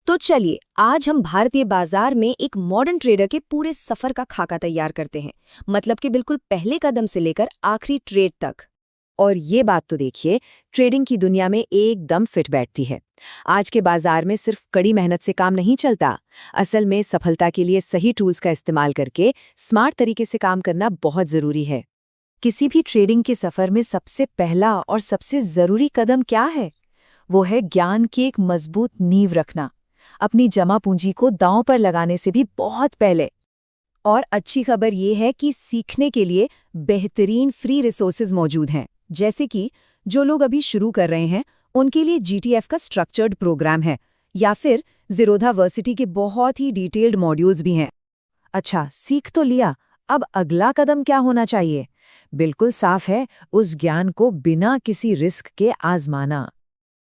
तो चलिए आज हम भारतीय बाजार में एक मॉडर्न ट्रेडर के पूरे सफर का खाका तैयार करते हैं। मतलब कि बिल्कुल पहले कदम से लेकर आखिरी ट्रेड तक। और ये बात तो देखिए, ट्रेडिंग की दुनिया में एकदम फिट बैठती है। आज के बाजार में सिर्फ कड़ी मेहनत से काम नहीं चलता। असल में सफलता के लिए सही टूल्स का इस्तेमाल करके स्मार्ट तरीके से काम करना बहुत जरूरी है। किसी भी ट्रेडिंग के सफर में सबसे पहला और सबसे जरूरी कदम क्या है? वो है ज्ञान की एक मजबूत नींव रखना, अपनी जमा पूंजी को दांव पर लगाने से भी बहुत पहले। और अच्छी खबर ये है कि सीखने के लिए बेहतरीन फ्री रिसोर्सेज मौजूद हैं। जैसे कि जो लोग अभी शुरू कर रहे हैं उनके लिए जीटीएफ का स्ट्रक्चर्ड प्रोग्राम है, या फिर ज़ीरोधा वर्सिटी के बहुत ही डिटेल्ड मॉड्यूल्स भी हैं। अच्छा, सीख तो लिया, अब अगला कदम क्या होना चाहिए? बिल्कुल साफ है, उस ज्ञान को बिना किसी रिस्क के आजमाना।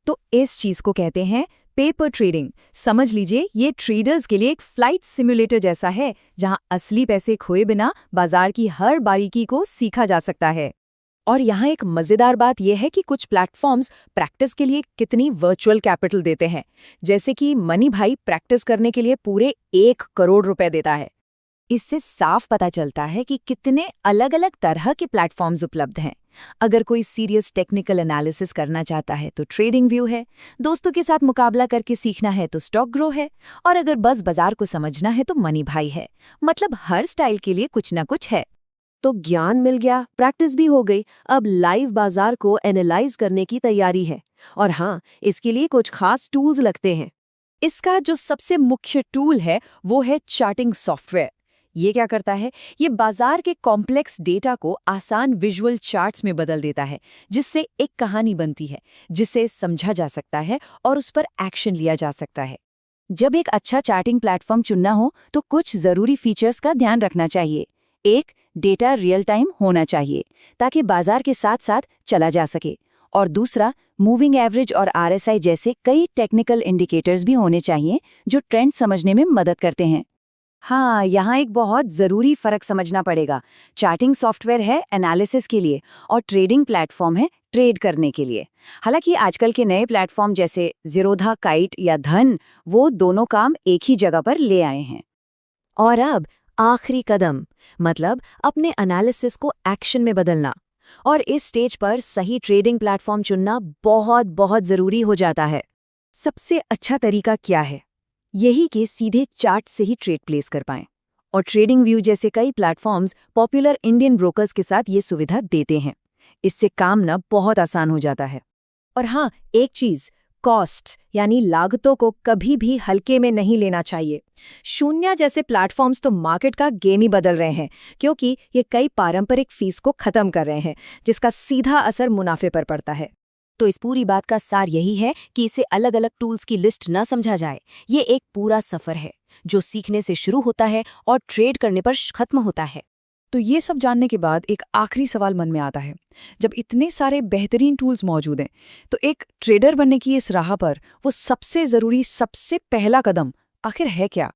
तो इस चीज को कहते हैं पेपर ट्रेडिंग। समझ लीजिए, ये ट्रेडर्स के लिए एक फ्लाइट सिमुलेटर जैसा है, जहां असली पैसे खोए बिना बाजार की हर बारीकी को सीखा जा सकता है। और यहाँ एक मजेदार बात यह है कि कुछ प्लेटफॉर्म्स प्रैक्टिस के लिए कितनी वर्चुअल कैपिटल देते हैं। जैसे कि मनी भाई प्रैक्टिस करने के लिए पूरे 1 करोड़ रुपए देता है। इससे साफ पता चलता है कि कितने अलग-अलग तरह के प्लेटफॉर्म्स उपलब्ध हैं। अगर कोई सीरियस टेक्निकल एनालिसिस करना चाहता है तो ट्रेडिंग व्यू है, दोस्तों के साथ मुकाबला करके सीखना है तो स्टॉक ग्रो है, और अगर बस बाजार को समझना है तो मनी भाई है। मतलब हर स्टाइल के लिए कुछ ना कुछ है। तो ज्ञान मिल गया, प्रैक्टिस भी हो गई, अब लाइव बाजार को एनालाइज करने की तैयारी है। और हाँ, इसके लिए कुछ खास टूल्स लगते हैं। इसका जो सबसे मुख्य टूल है वो है चार्टिंग सॉफ्टवेयर। ये क्या करता है? ये बाजार के कॉम्प्लेक्स डेटा को आसान विजुअल चार्ट्स में बदल देता है, जिससे एक कहानी बनती है जिसे समझा जा सकता है और उस पर एक्शन लिया जा सकता है। जब एक अच्छा चार्टिंग प्लेटफॉर्म चुनना हो तो कुछ जरूरी फीचर्स का ध्यान रखना चाहिए। एक, डेटा रियल टाइम होना चाहिए ताकि बाजार के साथ साथ चला जा सके। और दूसरा, मूविंग एवरेज और आरएसआई जैसे कई टेक्निकल इंडिकेटर्स भी होने चाहिए जो ट्रेंड समझने में मदद करते हैं। हाँ, यहाँ एक बहुत ज़रूरी फ़र्क समझना पड़ेगा। चार्टिंग सॉफ्टवेयर है एनालिसिस के लिए और ट्रेडिंग प्लेटफॉर्म है ट्रेड करने के लिए। हालांकि आजकल के नए प्लेटफॉर्म जैसे ज़ीरोधा, काइट या धन, वो दोनों काम एक ही जगह पर ले आए हैं। और अब आखिरी कदम, मतलब अपने एनालिसिस को एक्शन में बदलना। और इस स्टेज पर सही ट्रेडिंग प्लेटफॉर्म चुनना बहुत बहुत ज़रूरी हो जाता है। सबसे अच्छा तरीका क्या है? यही कि सीधे चार्ट से ही ट्रेड प्लेस कर पाएं। और ट्रेडिंग व्यू जैसे कई प्लेटफॉर्म्स पॉपुलर इंडियन ब्रोकर्स के साथ ये सुविधा देते हैं। इससे काम ना बहुत आसान हो जाता है। और हाँ, एक चीज़, कॉस्ट यानी लागतों को कभी भी हल्के में नहीं लेना चाहिए। शून्य जैसे प्लेटफॉर्म्स तो मार्केट का गेम ही बदल रहे हैं, क्योंकि ये कई पारंपरिक फीस को खत्म कर रहे हैं, जिसका सीधा असर मुनाफे पर पड़ता है। तो इस पूरी बात का सार यही है कि इसे अलग अलग टूल्स की लिस्ट न समझा जाए। ये एक पूरा सफर है जो सीखने से शुरू होता है और ट्रेड करने पर खत्म होता है। तो ये सब जानने के बाद एक आखिरी सवाल मन में आता है। जब इतने सारे बेहतरीन टूल्स मौजूद हैं, तो एक ट्रेडर बनने की इस राह पर वो सबसे ज़रूरी, सबसे पहला कदम आखिर है क्या?